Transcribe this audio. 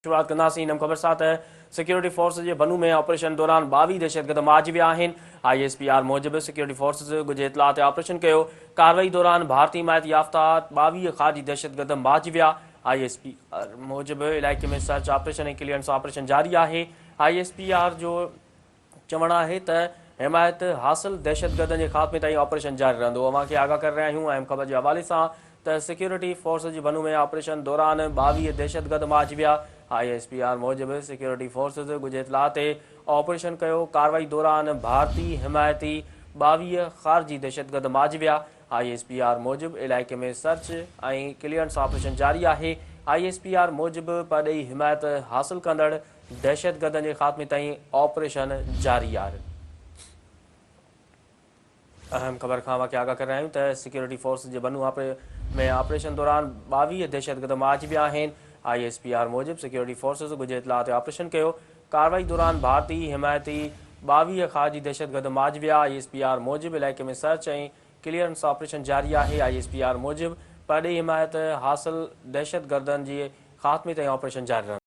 शुरुआत कंदासीं इन ख़बर सां त सिक्योरिटी फोर्स जे बनू में ऑपरेशन दौरान 22 दहशतगर्द मारिजी विया आहिनि। ISPR मूजिबि सिक्योरिटी फोर्स ॻुझे इतला ते ऑपरेशन कयो। कार्रवाई दौरान भारतीय हिमायत याफ़्ता 22 ख़ारजी दहशतगर्द मारिजी विया। ISPR मूजिबि इलाइक़े में सर्च ऑपरेशन ऐं क्लियरेंस ऑपरेशन जारी आहे। ISPR जो चवणु आहे त हिमायत हासिल दहशतगर्दनि जे ख़ात्मे ताईं ऑपरेशन जारी रहंदो। अवां खे आगाह करे रहिया आहियूं अहम ख़बर जे हवाले सां त सिक्योरिटी फोर्स जी बनू में ऑपरेशन दौरान 22 दहशतगर्द मारिजी विया। ISPR मूजिबि सिक्योरिटी फोर्सिस ॻुझे इतला ते ऑपरेशन कयो। कार्रवाई दौरान भारतीय हिमायती 22 ख़ारजी दहशतगर्द मारिजी विया। ISPR मूजिबि इलाइक़े में सर्च ऐं क्लियरेंस ऑपरेशन जारी आहे। ISPR मूजिबि परॾेही हिमायत हासिल कंदड़ दहशतगर्दनि जे ख़ात्मे ताईं ऑपरेशन जारी आहे। अहम ख़बर खां वाक़ई आगाह करे रहिया आहियूं त सिक्योरिटी फोर्स जे बनू में ऑपरेशन दौरान 22 दहशतगर्द मारिजी विया आहिनि। ISPR मूजिबि सिक्योरिटी फोर्सिस ॻुझे इतला ते ऑपरेशन कयो। कार्रवाई दौरान भारतीय हिमायती 22 ख़ारजी दहशतगर्द मारिजी विया। ISPR मूजिबि इलाइक़े में सर्च ऐं क्लियरेंस ऑपरेशन जारी आहे। ISPR मूजिबि परॾेही हिमायत हासिल दहशतगर्दनि जे ख़ात्मे ताईं ऑपरेशन जारी रहंदो।